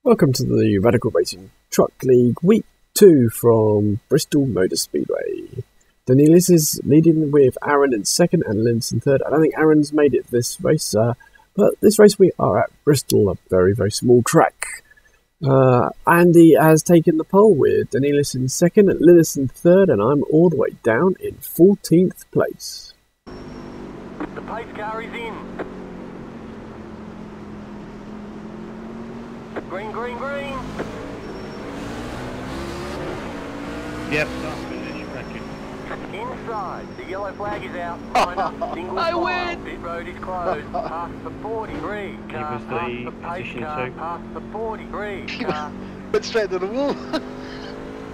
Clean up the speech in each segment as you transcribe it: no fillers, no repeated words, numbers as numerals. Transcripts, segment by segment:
Welcome to the Radical Racing Truck League Week 2 from Bristol Motor Speedway. Danielis is leading with Aaron in second and Linus in third. I don't think Aaron's made it this race, but this race we are at Bristol, a very, very small track. Andy has taken the pole with Danielis in second, Linus in third, and I'm all the way down in 14th place. The pace car is in. Green, green, green. Yep, start finish, cracking. Inside, the yellow flag is out. Single I file. win! Pit road is closed. Past the 43. Give Car us the past the pace position car. too. Past the 43. Car Went straight to the wall.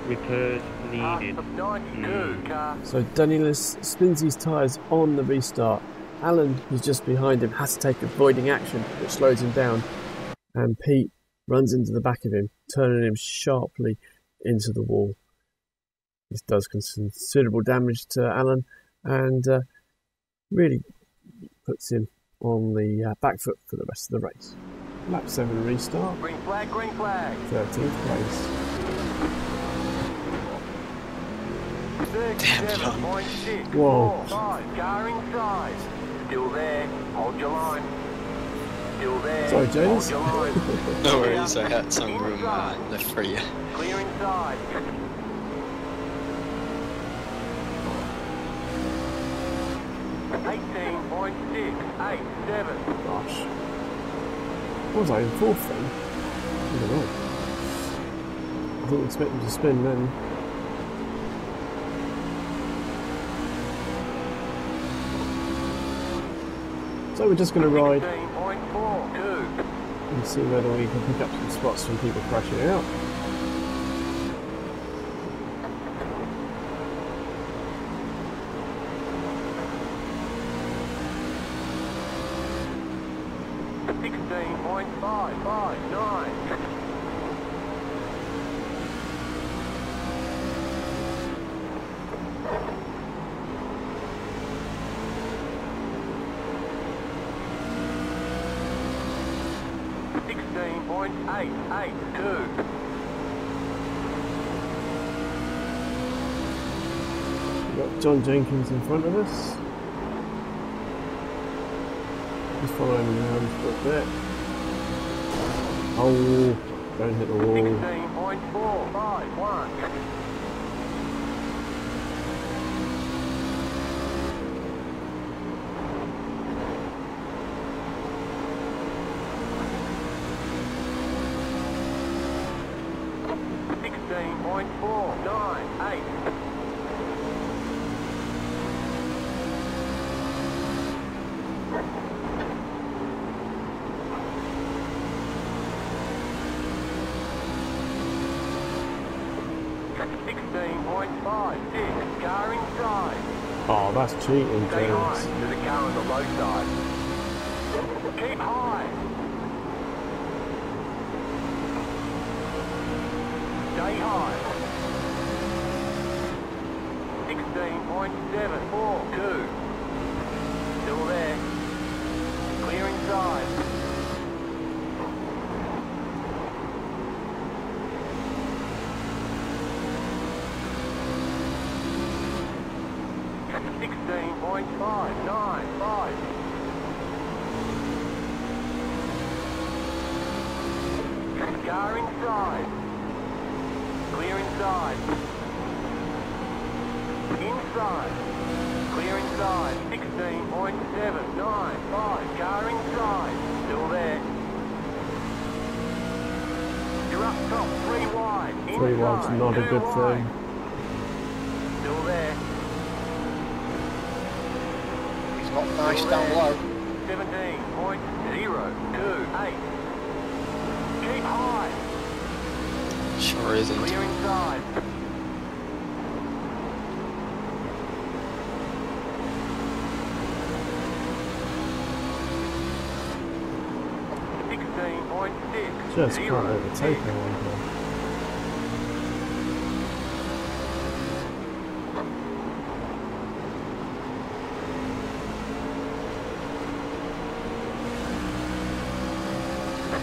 Repairs past needed. the 92. Car. So Danielis spins his tyres on the restart. Alan, who's just behind him, has to take avoiding action, which slows him down. And Pete runs into the back of him, turning him sharply into the wall. This does considerable damage to Alan and really puts him on the back foot for the rest of the race. Lap 7 restart, Green flag, green flag. 13th place. 37.6. Whoa. 5. Car inside. Still there. Hold your line. Still there. Sorry, James. Hold your line. No worries, I had some room left for you. Clear inside. .687. Gosh. Was I in fourth then? I don't know. I didn't expect him to spin then. So we're just going to ride 15.42. and see whether we can pick up some spots from people crashing out. .559. .882. We've got John Jenkins in front of us. Just following him around a little bit. Oh, don't hit the wall. 16.451. .498. .56. Car inside. Oh, that's cheating, Stay high James. to the car on the low side. Keep high. Stay high. 16.742. Still there. Clear inside. .595. Car inside. Clear inside. Inside. Clear inside. 16.795. Car inside. Still there. You're up top. 3 wide. Inside. 3 wide's not a 2 good wide. thing. Still there. He's got nice down low. 17.028. Keep high. Sure isn't. Clear inside. Just can't overtake anyone here.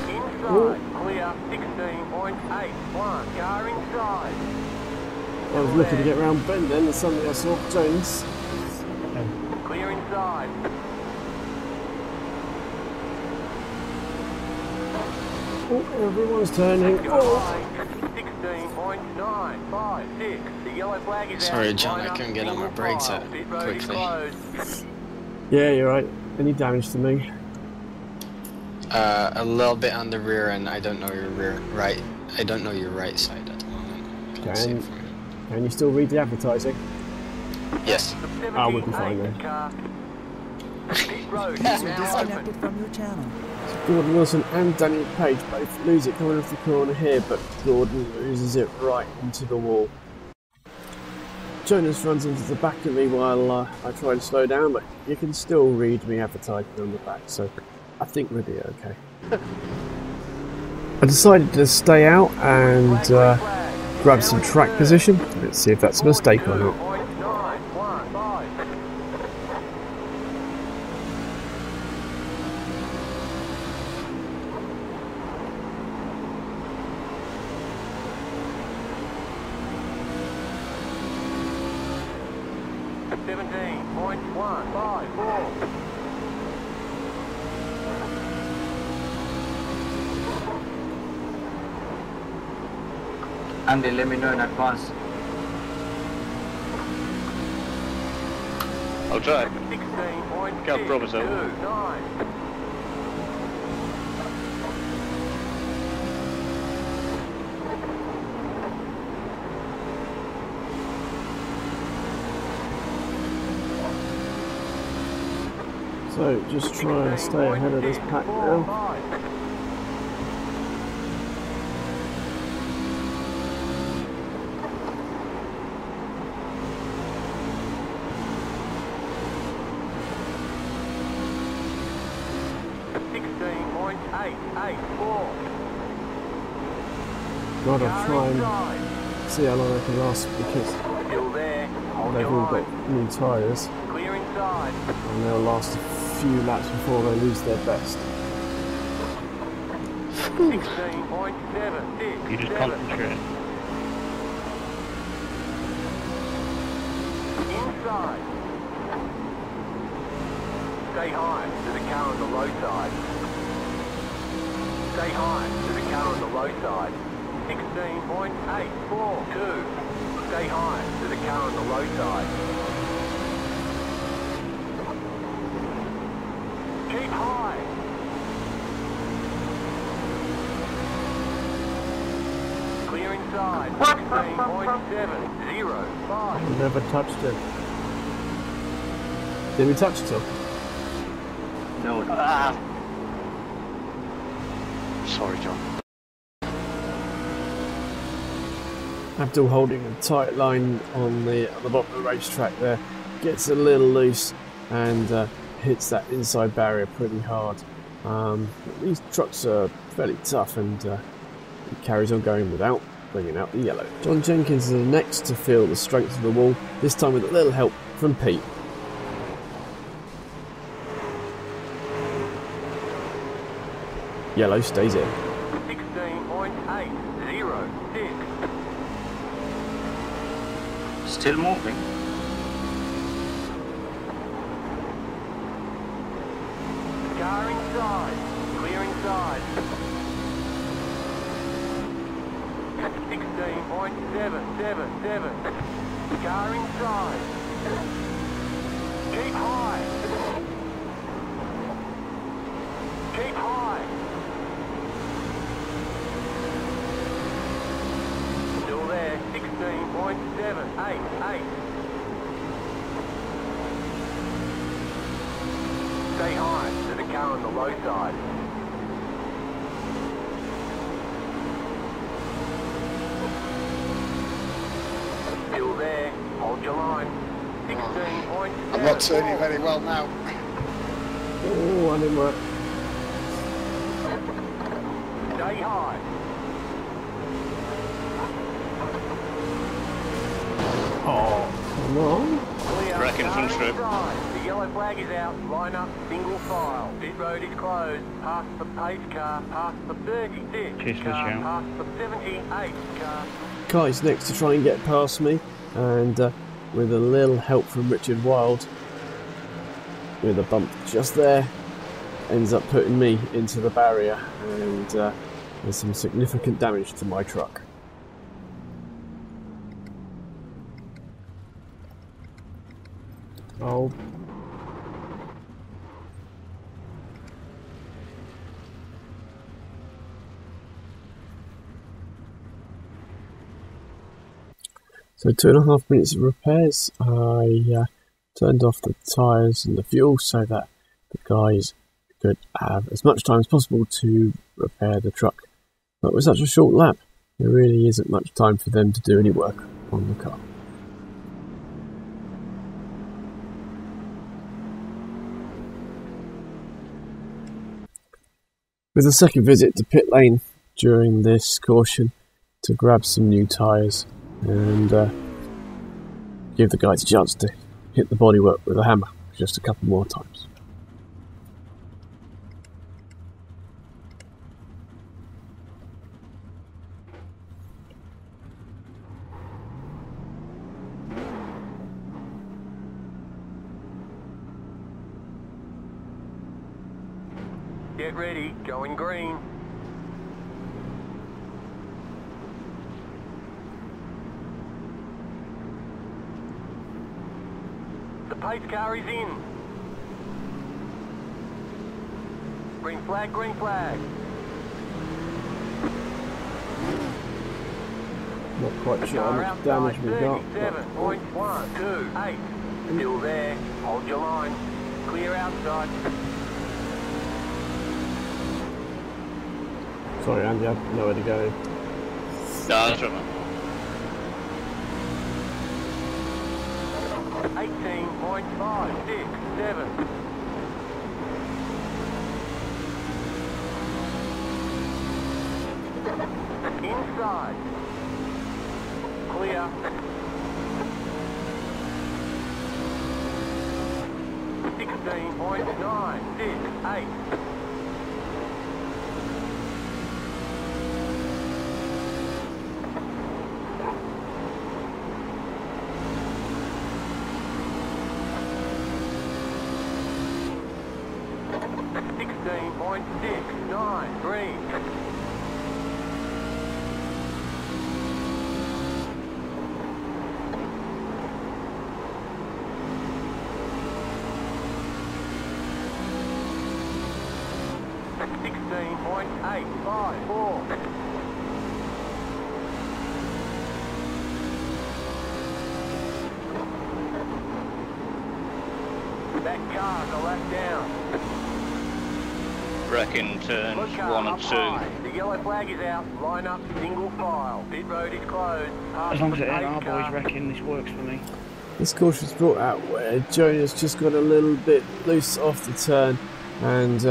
Inside, clear. 16.81. Car inside. I was looking to get round bend then, and suddenly I saw Jones. Clear inside. Oh, everyone's turning. Go Oh. high. 16.956. The yellow flag is Sorry, out. John, Line I up, couldn't get on my single brakes file. out Pit road is quickly. closed. Yeah, you're right. Any damage to me? A little bit on the rear, and I don't know your right. I don't know your right side at the moment. Can't see it from here. Can you still read the advertising? Yes. I would be fine then. Pit road is User now disconnected open. from your channel. Gordon Wilson and Daniel Page both lose it coming off the corner here, but Gordon loses it right into the wall. Jonas runs into the back of me while I try to slow down, but you can still read me advertising on the back, so I think we'll be okay. I decided to stay out and grab some track position. Let's see if that's a mistake or not. 42.915. 17.154. Andy, let me know in advance. I'll try. 16.629. Can't promise I will. So just try and stay ahead of this pack now. 16.884. Gotta try and see how long I can last because Still there. Hold they've your all line. got new tyres Clear inside. and they'll last a few laps before they lose their best. 16.76. You just concentrate. Inside. Stay high to the car on the low side. Stay high to the car on the low side. 16.842. Stay high to the car on the low side. Keep high. Clear inside. 16.705. Never touched it. Did we touch it? No. Sorry, John. Abdul holding a tight line on the bottom of the racetrack there, gets a little loose and hits that inside barrier pretty hard. These trucks are fairly tough and he carries on going without bringing out the yellow. John Jenkins is the next to feel the strength of the wall, this time with a little help from Pete. Yellow stays in. 16.806. Still moving. Car inside. Clear inside. 16.777. Car inside. Keep high. Keep high. Still there. 16.788. Stay high to the car on the low side. Still there. Hold your line. 16.7. I'm not turning very well now. Oh, I didn't work. Stay high. Oh, come on. Clear. Braking front Car strip. inside. The yellow flag is out. Line up, single file. Pit road is closed. Past the pace car, past the 36 Cheers for the car, shout. past the 78 car. Car is next to try and get past me, and with a little help from Richard Wilde, with a bump just there, ends up putting me into the barrier, and there's some significant damage to my truck. Oh. So 2.5 minutes of repairs. I turned off the tyres and the fuel so that the guys could have as much time as possible to repair the truck. But with such a short lap, there really isn't much time for them to do any work on the car. With a second visit to pit lane during this caution to grab some new tyres and give the guys a chance to hit the bodywork with a hammer just a couple more times. Get ready, going green. The pace car is in. Green flag, green flag. Not quite sure how much damage we got. 37.128. Still there. Hold your line. Clear outside. Sorry Andy, I have nowhere to go. No, that's right. 18.567. Inside. Clear. 16.968. That car's a lap down. Reckon turns Look, 1 and 2. high. The yellow flag is out. Line up, single file. Pit road is closed. As long as it ain't our car. boys, reckon this works for me. This caution's brought out where Jonah's just got a little bit loose off the turn, and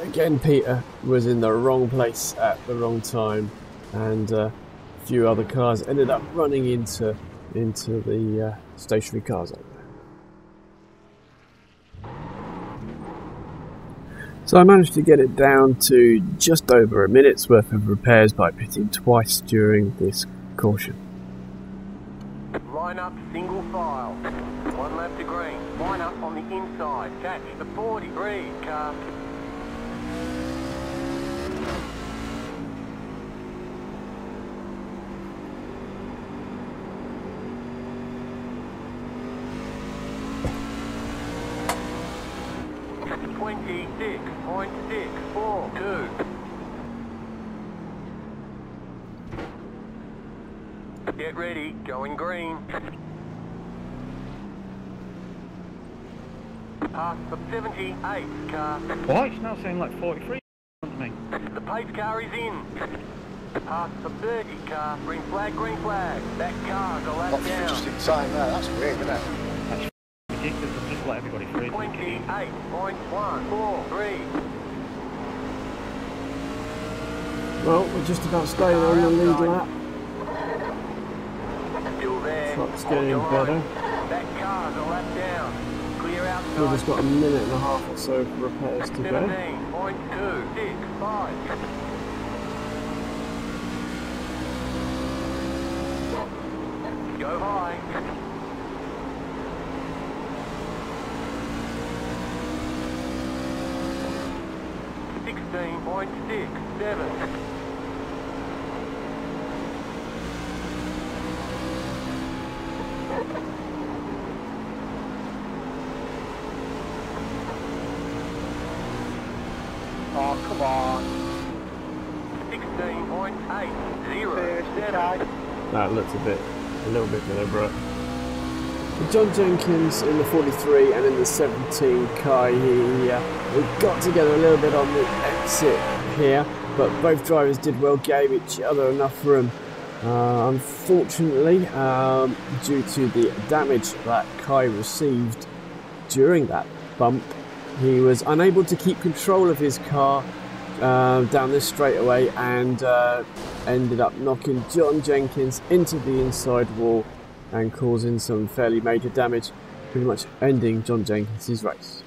again Peter was in the wrong place at the wrong time, and a few other cars ended up running into the stationary cars over there. So I managed to get it down to just over a minute's worth of repairs by pitting twice during this caution. Line up, single file. 1 lap to green. Line up on the inside. Catch the 43 car. .642. Get ready, going green. Past the 78 car. Why? It's now saying like 43 in front of me. The pace car is in. Past the 30 car. Green flag, green flag. That car's a lap down. Just in time there, that's weird, isn't it? That's ridiculous. I've just let everybody through. 28.143. Well, we're just about staying on the lead lap. Still there. Truck's Hold getting your line. better. That car's a lap down. Clear We've just got a minute and a half or so for repairs to go. 17.265. Go high. 16.67. Oh, come on. 16.807. That looks a little bit deliberate. John Jenkins in the 43 and in the 17 Kai, we got together a little bit on the exit here, but both drivers did well, gave each other enough room. Unfortunately, due to the damage that Kai received during that bump, he was unable to keep control of his car down this straightaway and ended up knocking John Jenkins into the inside wall and causing some fairly major damage, pretty much ending John Jenkins' race.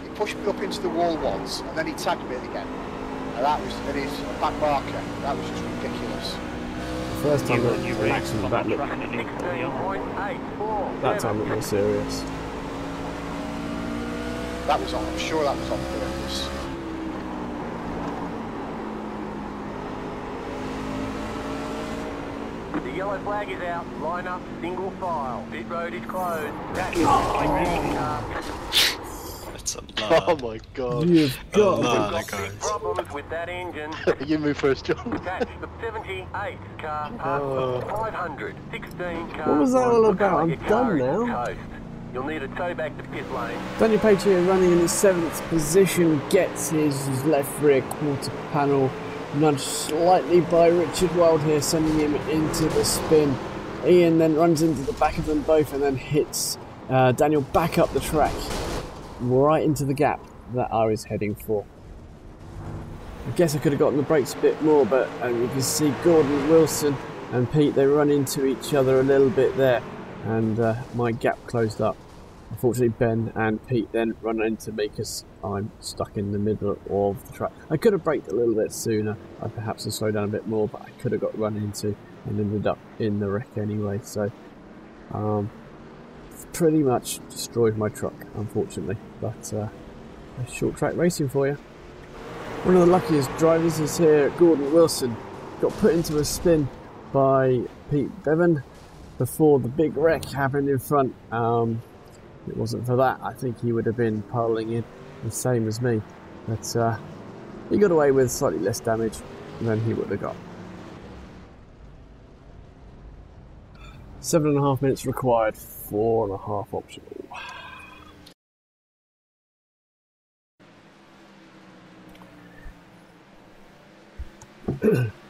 He pushed me up into the wall once and then he tagged me again. And that was in his back marker. That was just ridiculous. The first time that You an accident on that the looked, track and it didn't put me on. 16.84. that time looked more serious. That was on, I'm sure that was on purpose. The yellow flag is out. Line up, single file. Pit road is closed. That's That's a lot. Oh my god. You've got lot to of cars. problems with that engine. You move first, John. Catch the 78 car parked 516 car. What was that all Look about? out, I'm your car done is now. toast. You'll need a tow back to pit lane. Daniel Page here, running in the 7th position, gets his left rear quarter panel nudged slightly by Richard Wild here, sending him into the spin. Ian then runs into the back of them both and then hits Daniel back up the track, right into the gap that I was heading for. I guess I could have gotten the brakes a bit more, but you can see Gordon Wilson and Pete, they run into each other a little bit there, and my gap closed up. Unfortunately, Ben and Pete then run into me because I'm stuck in the middle of the track. I could have braked a little bit sooner. I perhaps have slowed down a bit more, but I could have got run into and ended up in the wreck anyway. So, pretty much destroyed my truck, unfortunately. But short track racing for you. One of the luckiest drivers is here, Gordon Wilson. Got put into a spin by Pete Bevan before the big wreck happened in front. If it wasn't for that, I think he would have been piling in the same as me. But he got away with slightly less damage than he would have got. 7.5 minutes required, 4.5 optional.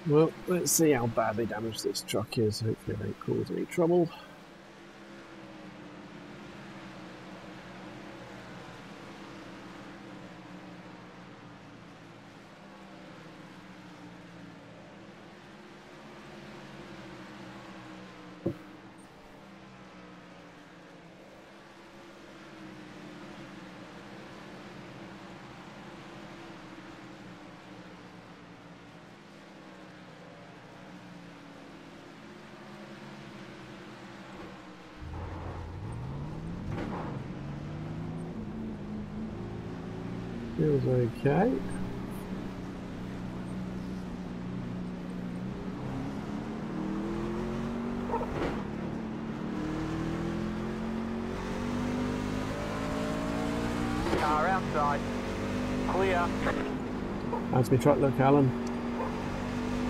Well, let's see how badly damaged this truck is. Hopefully it won't cause any trouble. Feels okay. Car outside. Clear. How's my truck look, Alan?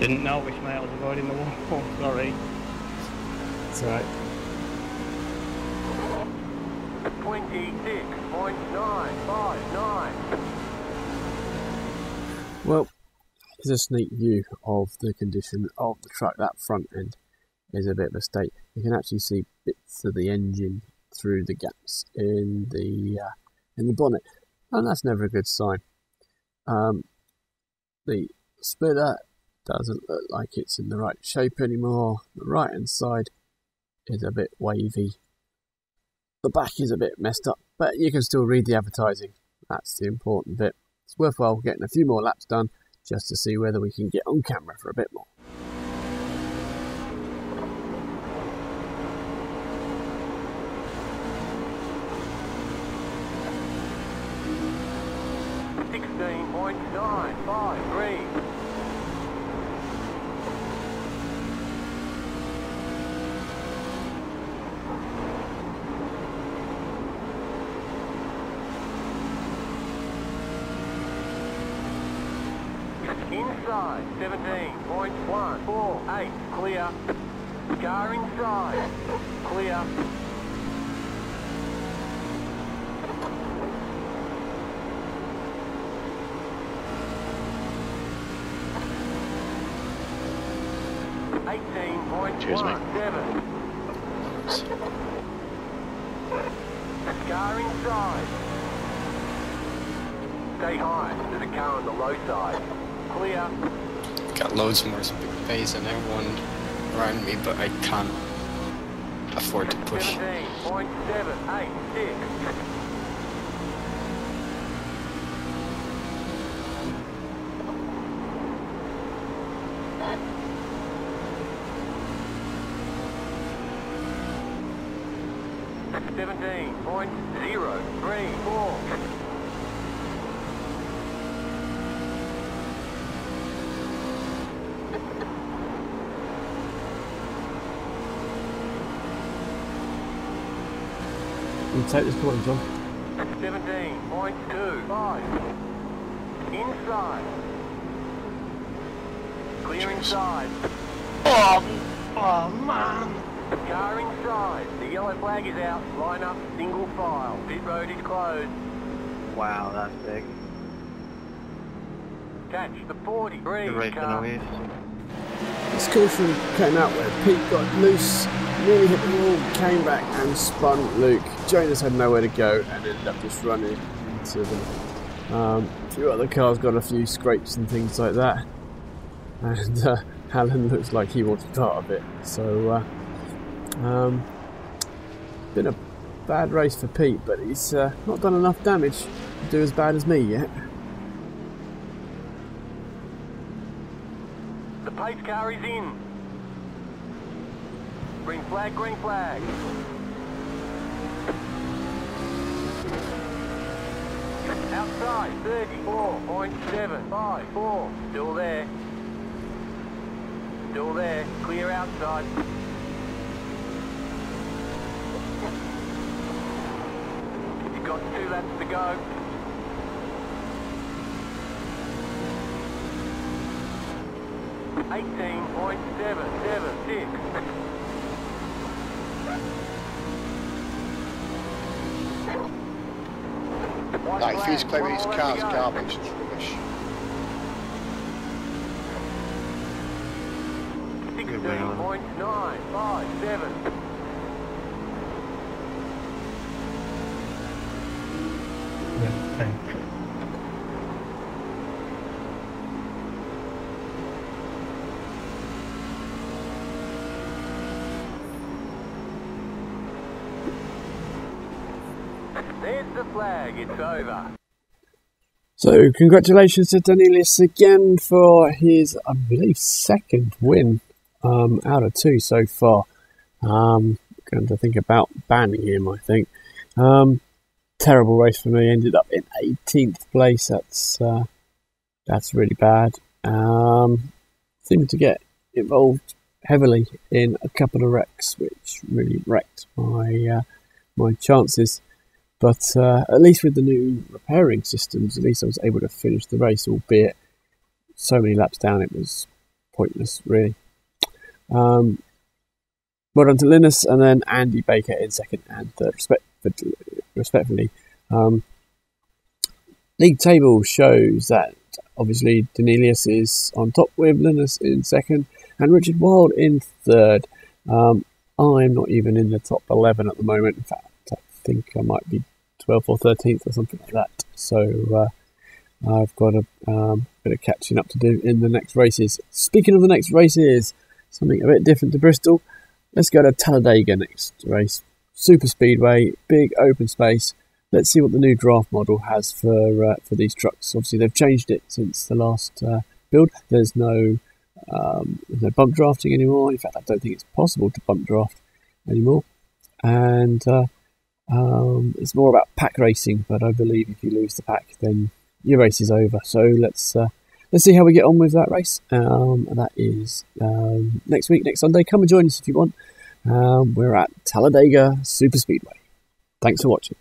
Didn't notice, mate. I was avoiding the wall. Sorry. It's alright. 26.959. Well, here's a sneak view of the condition of the truck. That front end is a bit of a state. You can actually see bits of the engine through the gaps in the bonnet, and that's never a good sign. The splitter doesn't look like it's in the right shape anymore. The right hand side is a bit wavy. The back is a bit messed up, but you can still read the advertising. That's the important bit. It's worthwhile getting a few more laps done just to see whether we can get on camera for a bit more. Inside, 17.148, clear. Car inside, clear. Cheers, mate. 18.17. Car inside. Stay high, there's a car on the low side. Clear. Got loads more space than everyone around me, but I can't afford to push. 17.786. .034. 'em take this corner, John. 17.25. Inside. Clear inside. Oh man! Car inside. The yellow flag is out. Line up single file. Pit road is closed. Wow, that's big. Catch the 43 Right car. away. This caution came out where Pete got loose, nearly hit the wall, came back and spun Luke. Jonas had nowhere to go and ended up just running into them. A few other cars got a few scrapes and things like that. And Alan looks like he wants part of it. So, been a bad race for Pete, but he's not done enough damage to do as bad as me yet. The pace car is in. Green flag, green flag. Outside, 34.754. Still there. Still there. Clear outside. You've got 2 laps to go. .776. Like, if he's claiming his car's garbage, it's rubbish. 16.957. Yeah, thanks. There's the flag, it's over. So, congratulations to Danelius again for his, I believe, second win out of 2 so far. Going to think about banning him, I think. Terrible race for me. Ended up in 18th place. That's really bad. Seemed to get involved heavily in a couple of wrecks, which really wrecked my chances. But at least with the new repairing systems, at least I was able to finish the race, albeit so many laps down it was pointless, really. Well done to Linus, and then Andy Baker in second and third, respectively. League table shows that obviously Danelius is on top with Linus in second and Richard Wild in third. I'm not even in the top 11 at the moment. In fact, I think I might be 12th or 13th or something like that. So I've got a bit of catching up to do in the next races. Speaking of the next races, something a bit different to Bristol. Let's go to Talladega next race. Super Speedway, big open space. let's see what the new draft model has for these trucks. Obviously, they've changed it since the last build. There's no bump drafting anymore. In fact, I don't think it's possible to bump draft anymore. And it's more about pack racing. But I believe if you lose the pack, then your race is over. So let's see how we get on with that race. And that is next week, next Sunday. Come and join us if you want. We're at Talladega Superspeedway. Thanks for watching.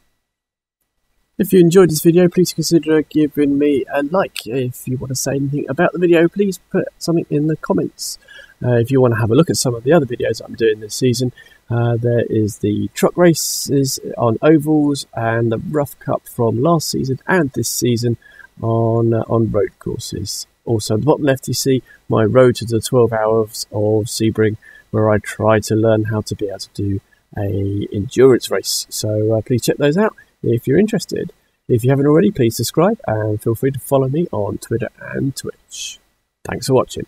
If you enjoyed this video, please consider giving me a like. If you want to say anything about the video, please put something in the comments. If you want to have a look at some of the other videos I'm doing this season, there is the truck races on ovals and the Rough Cup from last season and this season on road courses. Also, at the bottom left, you see my road to the 12 hours of Sebring, where I try to learn how to be able to do a endurance race. So please check those out if you're interested. If you haven't already, please subscribe and feel free to follow me on Twitter and Twitch. Thanks for watching.